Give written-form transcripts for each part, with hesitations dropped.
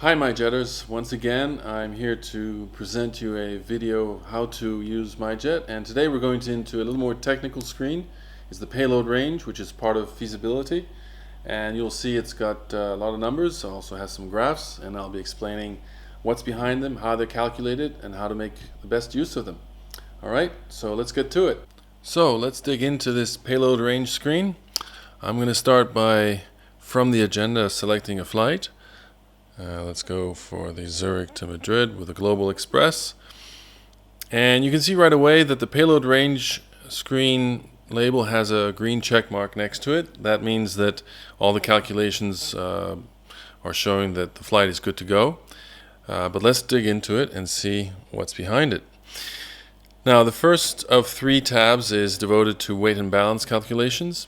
Hi MyJetters, once again I'm here to present you a video how to use MyJet, and today we're going into a little more technical screen. It's the payload range, which is part of feasibility, and you'll see it's got a lot of numbers, also has some graphs, and I'll be explaining what's behind them, how they're calculated, and how to make the best use of them. Alright, so let's get to it. So let's dig into this payload range screen. I'm going to start by, from the agenda, selecting a flight. Let's go for the Zurich to Madrid with a Global Express. And you can see right away that the payload range screen label has a green check mark next to it. That means that all the calculations are showing that the flight is good to go. But let's dig into it and see what's behind it. Now, the first of three tabs is devoted to weight and balance calculations.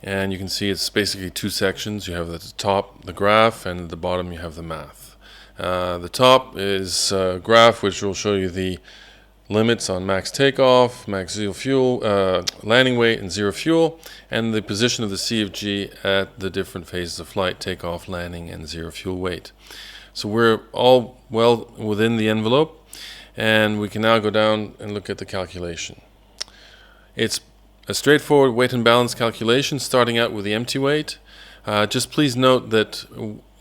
And you can see it's basically two sections. You have at the top the graph, and at the bottom you have the math. The top is a graph which will show you the limits on max takeoff, max zero fuel, landing weight and zero fuel, and the position of the CFG at the different phases of flight, takeoff, landing, and zero fuel weight. So we're all well within the envelope, and we can now go down and look at the calculation. It's a straightforward weight and balance calculation, starting out with the empty weight. Just please note that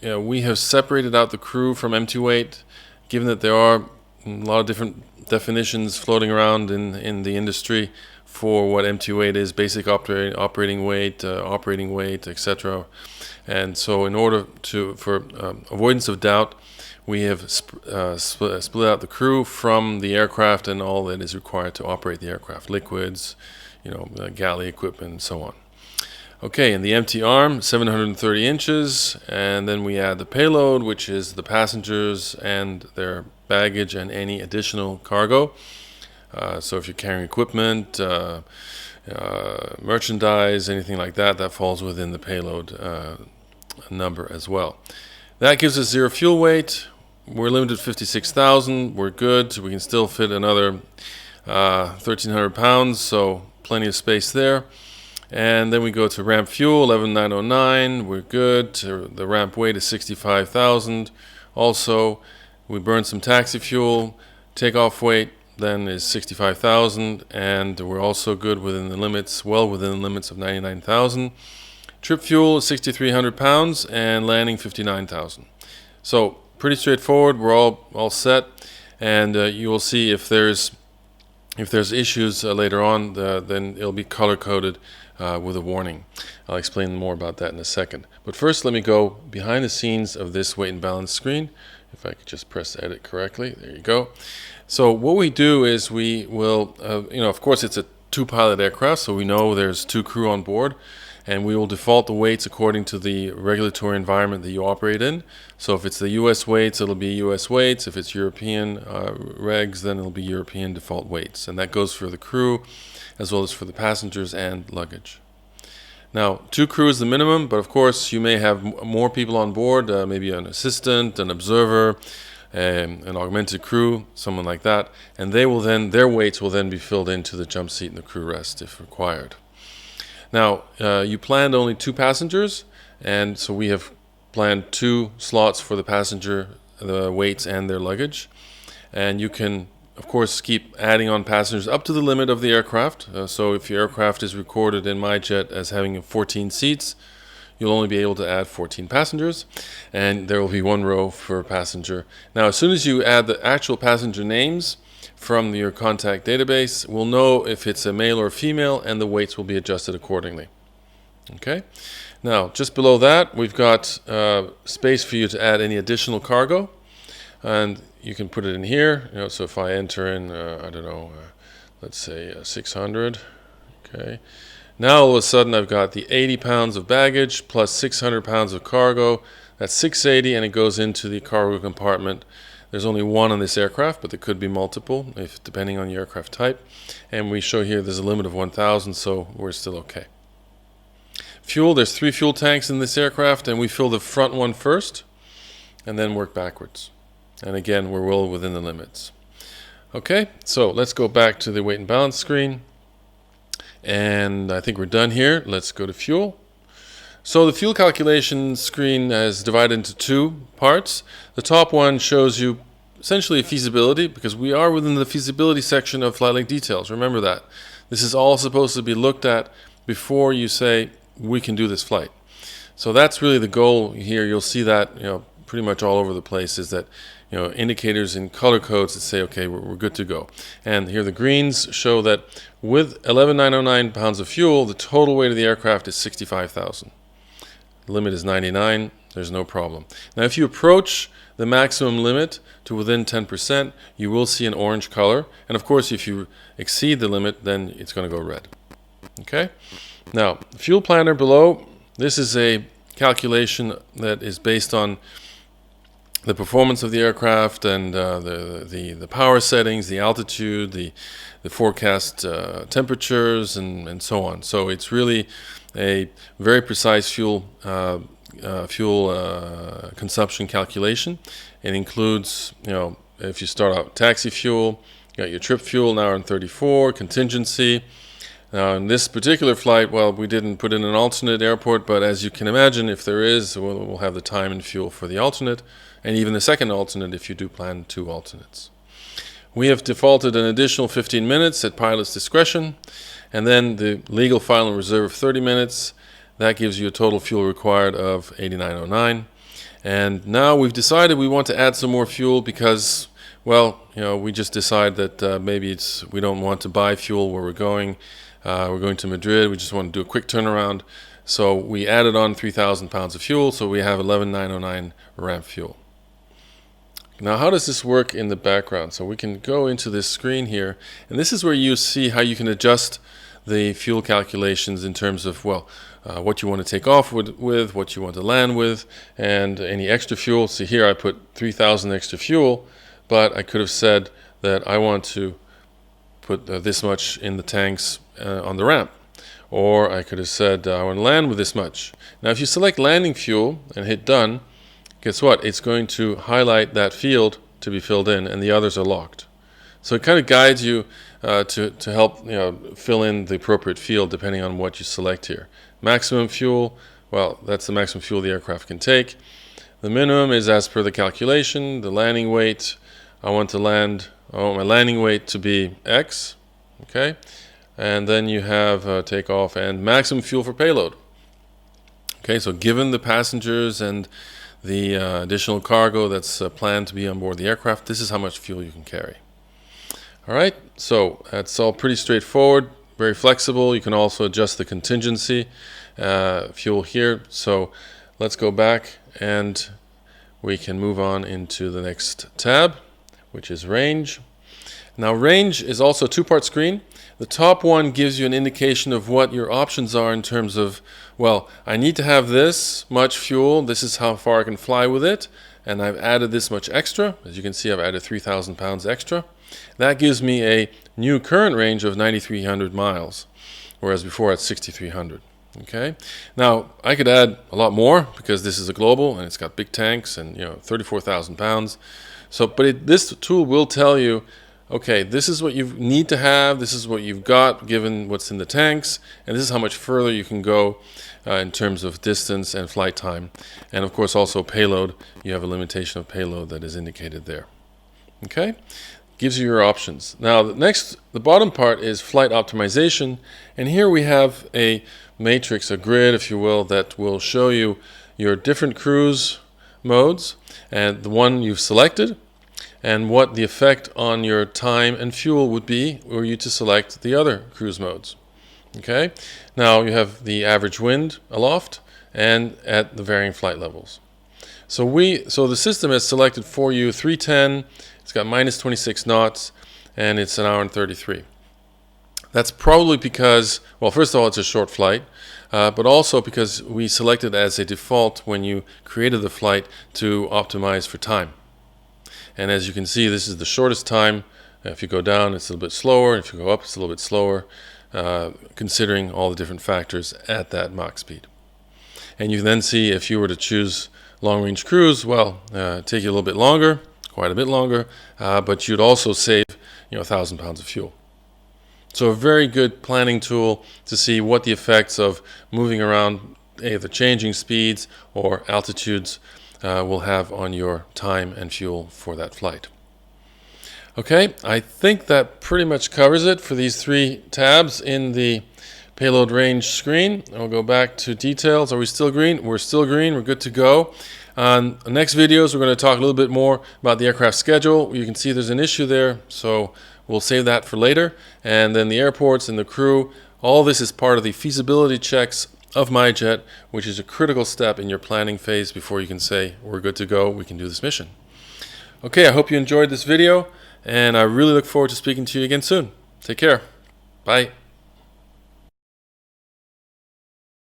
we have separated out the crew from empty weight, given that there are a lot of different definitions floating around in the industry for what empty weight is: basic operating weight, etc. And so, in order for avoidance of doubt, we have split out the crew from the aircraft and all that is required to operate the aircraft: liquids, galley equipment, and so on. Okay, and the empty arm, 730 inches, and then we add the payload, which is the passengers and their baggage and any additional cargo. So if you're carrying equipment, merchandise, anything like that, that falls within the payload number as well. That gives us zero fuel weight. We're limited to 56,000. We're good. So we can still fit another 1,300 pounds, so plenty of space there. And then we go to ramp fuel, 11,909. We're good. The ramp weight is 65,000. Also, we burn some taxi fuel. Takeoff weight then is 65,000, and we're also good within the limits, well within the limits of 99,000. Trip fuel is 6,300 pounds, and landing 59,000. So pretty straightforward. We're all set, and you will see if there's issues later on, then it'll be color-coded with a warning. I'll explain more about that in a second. But first, let me go behind the scenes of this weight and balance screen. If I could just press edit correctly. There you go. So what we do is we will, of course, it's a two-pilot aircraft, so we know there's two crew on board. And we will default the weights according to the regulatory environment that you operate in. So if it's the US weights, it'll be US weights. If it's European regs, then it'll be European default weights. And that goes for the crew as well as for the passengers and luggage. Now, two crew is the minimum, but of course you may have more people on board, maybe an assistant, an observer, an augmented crew, someone like that. And their weights will then be filled into the jump seat and the crew rest if required. Now, you planned only two passengers, and so we have planned two slots for the passenger, the weights, and their luggage. And you can, of course, keep adding on passengers up to the limit of the aircraft. So if your aircraft is recorded in MyJet as having 14 seats, you'll only be able to add 14 passengers, and there will be one row per passenger. Now, as soon as you add the actual passenger names from your contact database, we'll know if it's a male or female, and the weights will be adjusted accordingly. Okay. Now, just below that, we've got space for you to add any additional cargo, and you can put it in here. So if I enter in, let's say 600. Okay. Now all of a sudden, I've got the 80 pounds of baggage plus 600 pounds of cargo. That's 680, and it goes into the cargo compartment. There's only one on this aircraft, but there could be multiple, depending on your aircraft type. And we show here there's a limit of 1,000, so we're still okay. Fuel, there's 3 fuel tanks in this aircraft, and we fill the front one first, and then work backwards. And again, we're well within the limits. Okay, so let's go back to the weight and balance screen. And I think we're done here. Let's go to fuel. So the fuel calculation screen is divided into two parts. The top one shows you essentially feasibility, because we are within the feasibility section of flight link details. Remember that. This is all supposed to be looked at before you say we can do this flight. So that's really the goal here. You'll see that pretty much all over the place, is that indicators in color codes that say, okay, we're good to go. And here the greens show that with 11,909 pounds of fuel, the total weight of the aircraft is 65,000. The limit is 99. There's no problem. Now, if you approach the maximum limit to within 10%, you will see an orange color. And of course, if you exceed the limit, then it's going to go red. Okay? Now, fuel planner below, this is a calculation that is based on the performance of the aircraft and the power settings, the altitude, the forecast temperatures, and so on. So it's really a very precise fuel consumption calculation. It includes, if you start out taxi fuel, you got your trip fuel, an hour and 34, contingency. Now, in this particular flight, well, we didn't put in an alternate airport, but as you can imagine, if there is, we'll have the time and fuel for the alternate, and even the second alternate if you do plan 2 alternates. We have defaulted an additional 15 minutes at pilot's discretion, and then the legal final reserve of 30 minutes. That gives you a total fuel required of 8909. And now we've decided we want to add some more fuel because, well, we just decide that maybe we don't want to buy fuel where we're going. We're going to Madrid. We just want to do a quick turnaround. So we added on 3,000 pounds of fuel, so we have 11,909 ramp fuel. Now, how does this work in the background? So we can go into this screen here, and this is where you see how you can adjust the fuel calculations in terms of, well, what you want to take off with, what you want to land with, and any extra fuel. See here I put 3,000 extra fuel, but I could have said that I want to put this much in the tanks on the ramp. Or I could have said I want to land with this much. Now if you select landing fuel and hit done, guess what? It's going to highlight that field to be filled in, and the others are locked. So it kind of guides you to help fill in the appropriate field depending on what you select here. Maximum fuel, well, that's the maximum fuel the aircraft can take. The minimum is as per the calculation. The landing weight, I want my landing weight to be X, okay? And then you have takeoff and maximum fuel for payload. Okay, so given the passengers and the additional cargo that's planned to be on board the aircraft, this is how much fuel you can carry. All right, so that's all pretty straightforward, very flexible. You can also adjust the contingency fuel here. So let's go back and we can move on into the next tab, which is range. Now range is also a 2-part screen. The top one gives you an indication of what your options are in terms of, well, I need to have this much fuel. This is how far I can fly with it. And I've added this much extra. As you can see, I've added 3,000 pounds extra. That gives me a new current range of 9,300 miles, whereas before it's 6,300. Okay. Now I could add a lot more because this is a global and it's got big tanks and 34,000 pounds. So, but this tool will tell you, okay, this is what you need to have, this is what you've got given what's in the tanks, and this is how much further you can go in terms of distance and flight time. And of course also payload, you have a limitation of payload that is indicated there. Okay, gives you your options. Now the bottom part is flight optimization, and here we have a matrix, a grid if you will, that will show you your different cruise modes and the one you've selected, and what the effect on your time and fuel would be were you to select the other cruise modes. Okay, now you have the average wind aloft and at the varying flight levels. So the system has selected for you 310, it's got minus 26 knots, and it's an hour and 33. That's probably because, well, first of all, it's a short flight, but also because we selected as a default when you created the flight to optimize for time. And as you can see, this is the shortest time. If you go down, it's a little bit slower. If you go up, it's a little bit slower, considering all the different factors at that Mach speed. And you can then see if you were to choose long-range cruise, well, take you a little bit longer, quite a bit longer, but you'd also save 1,000 pounds of fuel. So a very good planning tool to see what the effects of moving around either changing speeds or altitudes will have on your time and fuel for that flight. Okay, I think that pretty much covers it for these 3 tabs in the payload range screen. I'll go back to details. Are we still green? We're still green. We're good to go. On the next videos, we're going to talk a little bit more about the aircraft schedule. You can see there's an issue there, so we'll save that for later. And then the airports and the crew, all this is part of the feasibility checks of MyJet, which is a critical step in your planning phase before you can say, we're good to go, we can do this mission. Okay, I hope you enjoyed this video, and I really look forward to speaking to you again soon. Take care. Bye.